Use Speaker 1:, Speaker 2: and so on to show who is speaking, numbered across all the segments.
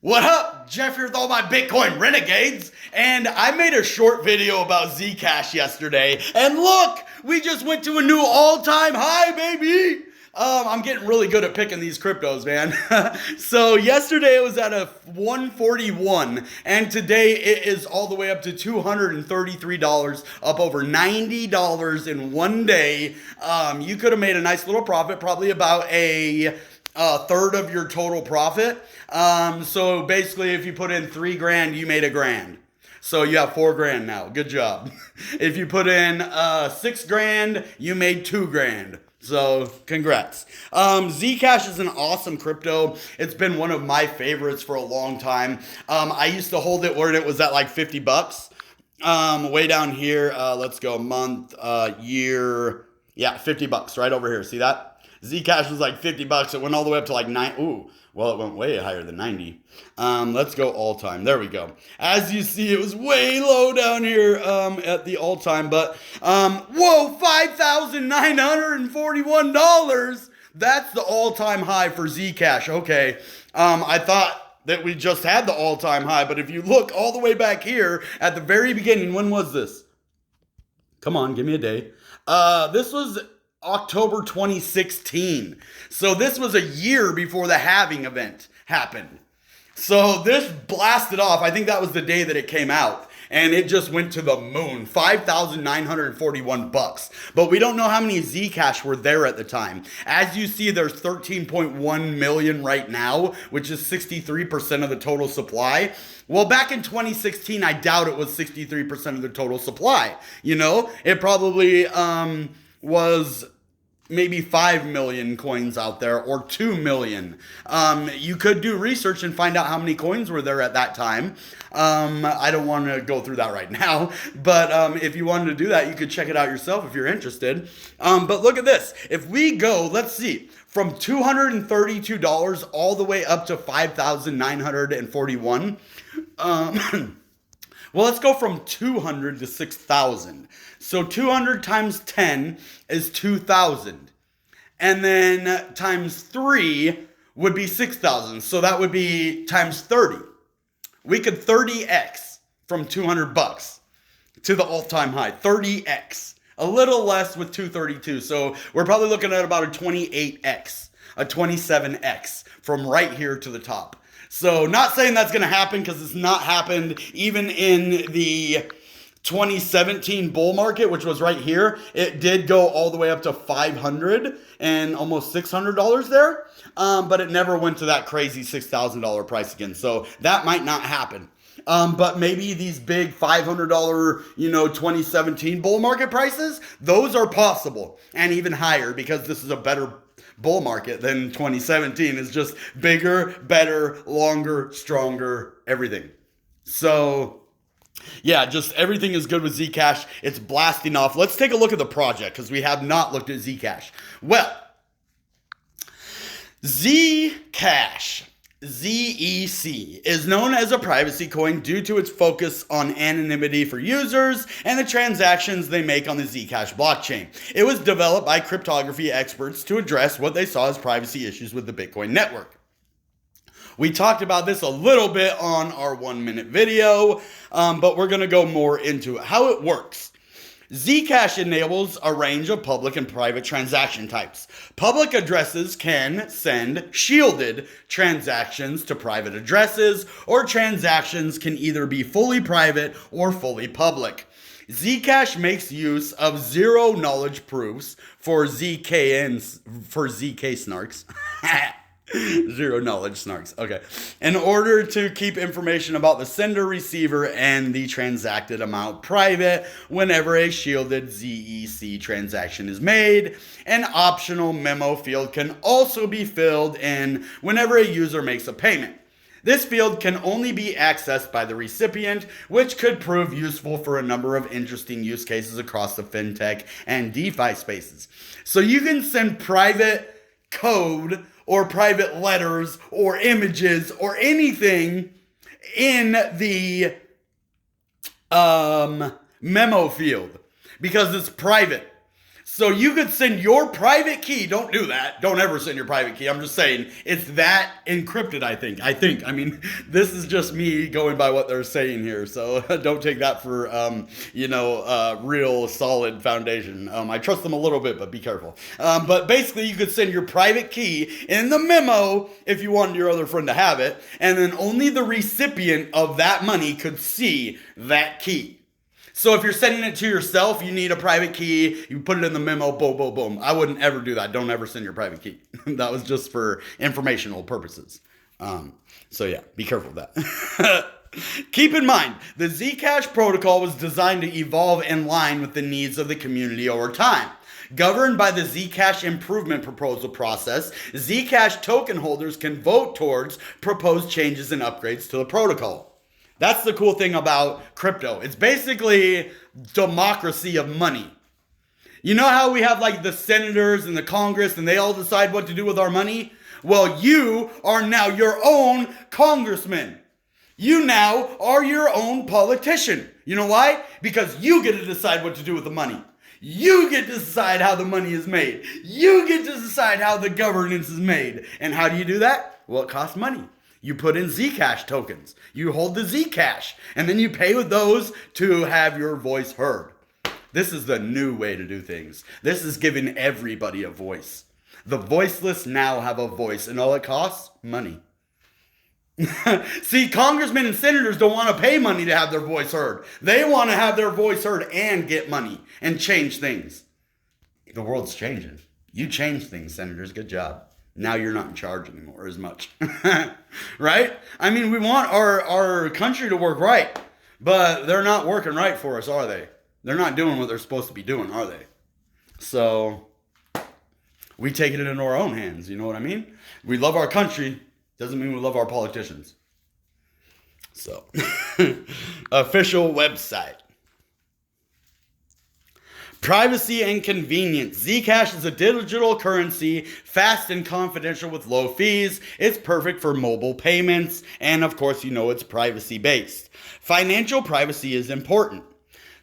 Speaker 1: What up? Jeff here with all my Bitcoin renegades, and I made a short video about Zcash yesterday, and look, we just went to a new all-time high, baby! I'm getting really good at picking these cryptos, man. So yesterday it was at a 141, and today it is all the way up to $233, up over $90 in one day. You could have made a nice little profit, probably about a third of your total profit. So basically if you put in $3,000, you made $1,000. So you have $4,000 now. Good job. If you put in $6,000, you made $2,000. So congrats. Zcash is an awesome crypto. It's been one of my favorites for a long time. I used to hold it where it was at like $50. Way down here, let's go month, year. Yeah, $50 right over here. See that? Zcash was like $50. It went all the way up to like ooh, well, it went way higher than 90. Let's go all time. There we go. As you see, it was way low down here at the all time, but whoa, $5,941. That's the all time high for Zcash. Okay. I thought that we just had the all time high, but if you look all the way back here at the very beginning, when was this? Come on, give me a day. This was October 2016. So this was a year before the halving event happened. So this blasted off. I think that was the day that it came out. And it just went to the moon. $5,941. But we don't know how many Zcash were there at the time. As you see, there's 13.1 million right now, which is 63% of the total supply. Well, back in 2016, I doubt it was 63% of the total supply. You know, it probably was maybe 5 million coins out there or 2 million. You could do research and find out how many coins were there at that time. I don't want to go through that right now, but if you wanted to do that, you could check it out yourself if you're interested. But look at this. If we go, let's see, from $232 all the way up to $5,941. Well, let's go from 200 to 6,000. So 200 times 10 is 2,000. And then times 3 would be 6,000. So that would be times 30. We could 30x from $200 to the all-time high. 30x. A little less with 232. So we're probably looking at about a 28x, a 27x from right here to the top. So not saying that's going to happen because it's not happened even in the 2017 bull market, which was right here. It did go all the way up to $500 and almost $600 there. But it never went to that crazy $6,000 price again. So that might not happen. But maybe these big $500, 2017 bull market prices, those are possible and even higher because this is a better bull market than 2017. Is just bigger, better, longer, stronger, everything. So yeah, just everything is good with Zcash. It's blasting off. Let's take a look at the project because we have not looked at Zcash. Well, Zcash, ZEC, is known as a privacy coin due to its focus on anonymity for users and the transactions they make on the Zcash blockchain. It was developed by cryptography experts to address what they saw as privacy issues with the Bitcoin network. We talked about this a little bit on our 1-minute video, but we're going to go more into it. How it works. Zcash enables a range of public and private transaction types. Public addresses can send shielded transactions to private addresses, or transactions can either be fully private or fully public. Zcash makes use of zero-knowledge proofs for ZK snarks. Zero knowledge snarks. Okay. In order to keep information about the sender, receiver, and the transacted amount private whenever a shielded ZEC transaction is made, an optional memo field can also be filled in whenever a user makes a payment. This field can only be accessed by the recipient, which could prove useful for a number of interesting use cases across the fintech and DeFi spaces. So you can send private code or private letters or images or anything in the memo field because it's private. So you could send your private key. Don't do that. Don't ever send your private key. I'm just saying it's that encrypted, I think. I mean, this is just me going by what they're saying here. So don't take that for, real solid foundation. I trust them a little bit, but be careful. But basically, you could send your private key in the memo if you wanted your other friend to have it. And then only the recipient of that money could see that key. So if you're sending it to yourself, you need a private key, you put it in the memo, boom, boom, boom. I wouldn't ever do that. Don't ever send your private key. That was just for informational purposes. So yeah, be careful of that. Keep in mind, the Zcash protocol was designed to evolve in line with the needs of the community over time. Governed by the Zcash improvement proposal process, Zcash token holders can vote towards proposed changes and upgrades to the protocol. That's the cool thing about crypto. It's basically democracy of money. You know how we have like the senators and the Congress and they all decide what to do with our money? Well, you are now your own congressman. You now are your own politician. You know why? Because you get to decide what to do with the money. You get to decide how the money is made. You get to decide how the governance is made. And how do you do that? Well, it costs money. You put in Zcash tokens. You hold the Zcash. And then you pay with those to have your voice heard. This is the new way to do things. This is giving everybody a voice. The voiceless now have a voice. And all it costs? Money. See, congressmen and senators don't want to pay money to have their voice heard. They want to have their voice heard and get money and change things. The world's changing. You change things, senators. Good job. Now you're not in charge anymore as much. Right? I mean, we want our country to work right, but they're not working right for us, are they? They're not doing what they're supposed to be doing, are they? So we take it into our own hands, you know what I mean? We love our country, doesn't mean we love our politicians. So, official website. Privacy and convenience. Zcash is a digital currency, fast and confidential with low fees. It's perfect for mobile payments. And of course, you know it's privacy based. Financial privacy is important.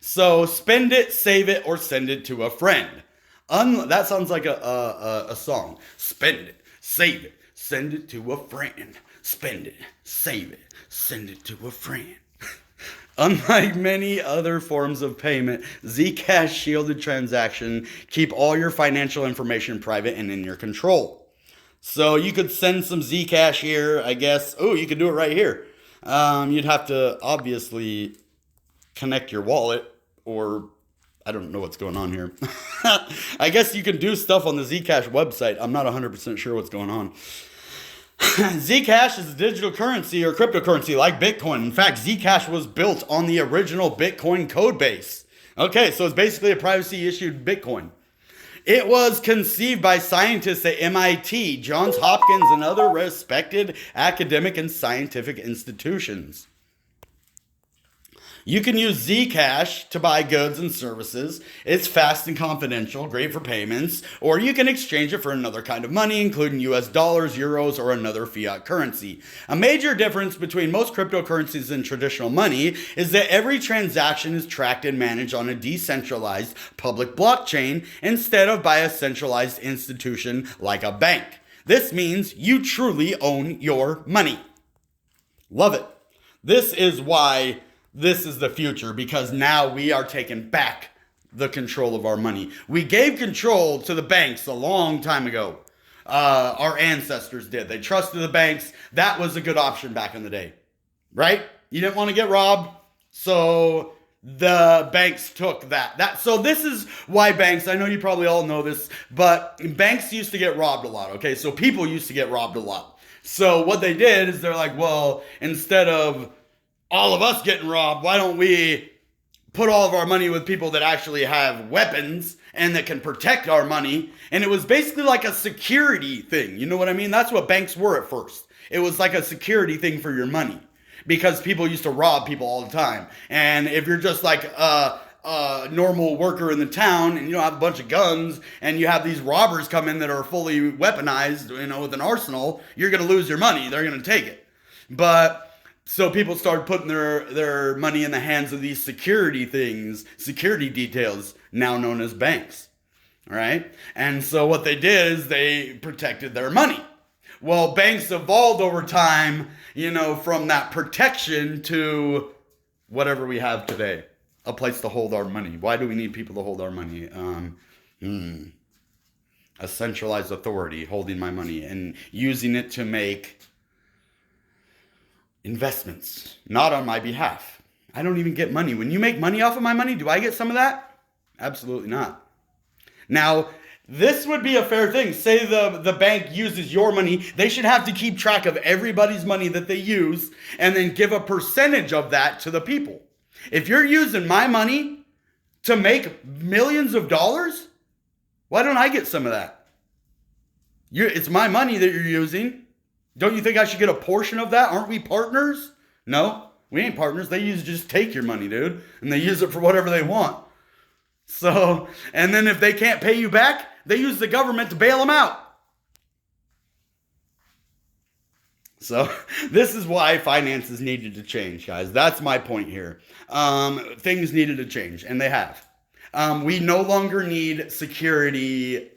Speaker 1: So spend it, save it, or send it to a friend. That sounds like a song. Spend it, save it, send it to a friend. Spend it, save it, send it to a friend. Unlike many other forms of payment, Zcash shielded transaction keep all your financial information private and in your control. So you could send some Zcash here, I guess. Oh, you could do it right here. You'd have to obviously connect your wallet, or I don't know what's going on here. I guess you can do stuff on the Zcash website. I'm not 100% sure what's going on. Zcash is a digital currency or cryptocurrency like Bitcoin. In fact, Zcash was built on the original Bitcoin code base. Okay, so it's basically a privacy issued Bitcoin. It was conceived by scientists at MIT, Johns Hopkins, and other respected academic and scientific institutions. You can use Zcash to buy goods and services. It's fast and confidential, great for payments, or you can exchange it for another kind of money, including US dollars, euros, or another fiat currency. A major difference between most cryptocurrencies and traditional money is that every transaction is tracked and managed on a decentralized public blockchain instead of by a centralized institution like a bank. This means you truly own your money. Love it. This is why this is the future, because now we are taking back the control of our money. We gave control to the banks a long time ago. Our ancestors did. They trusted the banks. That was a good option back in the day, right? You didn't want to get robbed, so the banks took that. So this is why banks, I know you probably all know this, but banks used to get robbed a lot, okay? So people used to get robbed a lot. So what they did is they're like, well, instead of all of us getting robbed, why don't we put all of our money with people that actually have weapons and that can protect our money? And it was basically like a security thing. You know what I mean? That's what banks were at first. It was like a security thing for your money, because people used to rob people all the time. And if you're just like a normal worker in the town and you don't have a bunch of guns and you have these robbers come in that are fully weaponized, you know, with an arsenal, you're going to lose your money. They're going to take it. But so people started putting their money in the hands of these security things, security details, now known as banks. right? And so what they did is they protected their money. Well, banks evolved over time, from that protection to whatever we have today, a place to hold our money. Why do we need people to hold our money? A centralized authority holding my money and using it to make investments, not on my behalf. I don't even get money. When you make money off of my money, do I get some of that? Absolutely not. Now, this would be a fair thing. Say the bank uses your money. They should have to keep track of everybody's money that they use and then give a percentage of that to the people. If you're using my money to make millions of dollars, why don't I get some of that? It's my money that you're using. Don't you think I should get a portion of that? Aren't we partners? No, we ain't partners. They just take your money, dude, and they use it for whatever they want. So, and then if they can't pay you back, they use the government to bail them out. So this is why finances needed to change, guys. That's my point here. Things needed to change, and they have. We no longer need security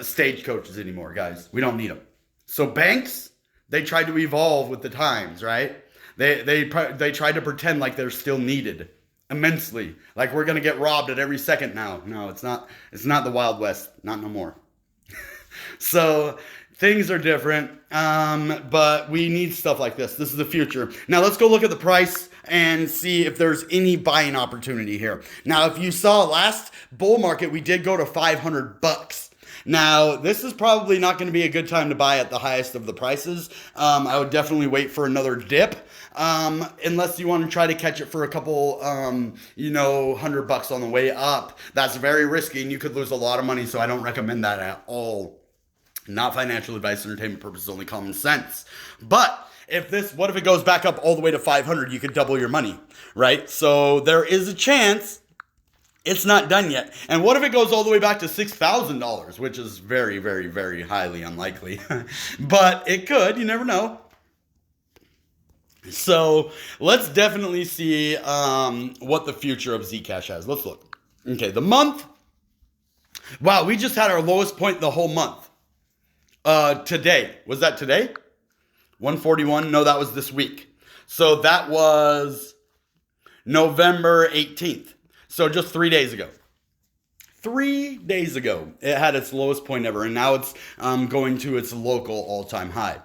Speaker 1: stagecoaches anymore, guys. We don't need them. So banks, they tried to evolve with the times, right? They tried to pretend like they're still needed immensely. Like we're going to get robbed at every second now. No, it's not the Wild West. Not no more. So things are different, but we need stuff like this. This is the future. Now let's go look at the price and see if there's any buying opportunity here. Now, if you saw last bull market, we did go to $500. Now, this is probably not going to be a good time to buy at the highest of the prices. I would definitely wait for another dip, unless you want to try to catch it for a couple, $100 on the way up. That's very risky, and you could lose a lot of money, so I don't recommend that at all. Not financial advice, entertainment purposes, only common sense. But what if it goes back up all the way to 500? You could double your money, right? So there is a chance. It's not done yet. And what if it goes all the way back to $6,000, which is very, very, very highly unlikely. But it could. You never know. So let's definitely see what the future of Zcash has. Let's look. Okay, the month. Wow, we just had our lowest point the whole month. Today. Was that today? 141? No, that was this week. So that was November 18th. So just 3 days ago. 3 days ago, it had its lowest point ever, and now it's going to its local all-time high.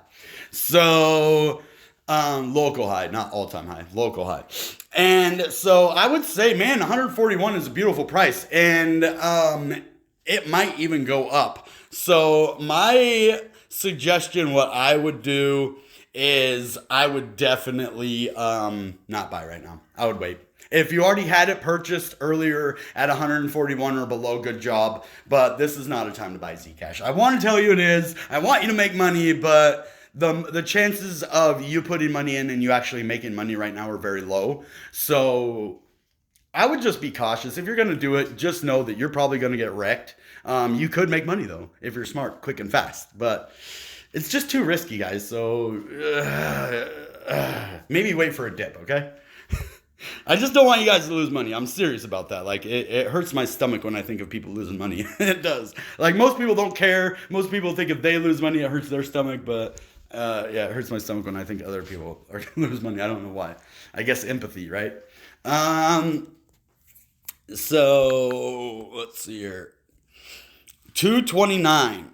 Speaker 1: So, local high, not all-time high, local high. And so I would say, man, 141 is a beautiful price, and it might even go up. So my suggestion, what I would do is I would definitely not buy right now. I would wait. If you already had it purchased earlier at 141 or below, good job. But this is not a time to buy Zcash. I want to tell you it is. I want you to make money, but the chances of you putting money in and you actually making money right now are very low. So I would just be cautious. If you're going to do it, just know that you're probably going to get wrecked. You could make money, though, if you're smart, quick, and fast. But it's just too risky, guys. So maybe wait for a dip, okay? I just don't want you guys to lose money. I'm serious about that. Like, it hurts my stomach when I think of people losing money. It does. Like, most people don't care. Most people think if they lose money, it hurts their stomach. But, yeah, it hurts my stomach when I think other people are going to lose money. I don't know why. I guess empathy, right? So, let's see here. 229.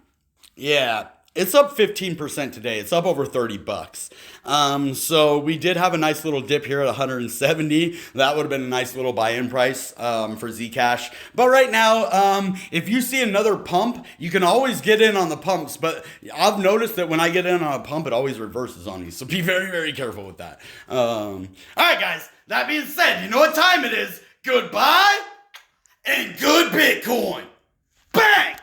Speaker 1: Yeah. It's up 15% today. It's up over $30. So we did have a nice little dip here at 170. That would have been a nice little buy-in price for Zcash. But right now, if you see another pump, you can always get in on the pumps. But I've noticed that when I get in on a pump, it always reverses on me. So be very, very careful with that. All right, guys. That being said, you know what time it is. Goodbye and good Bitcoin. Bang!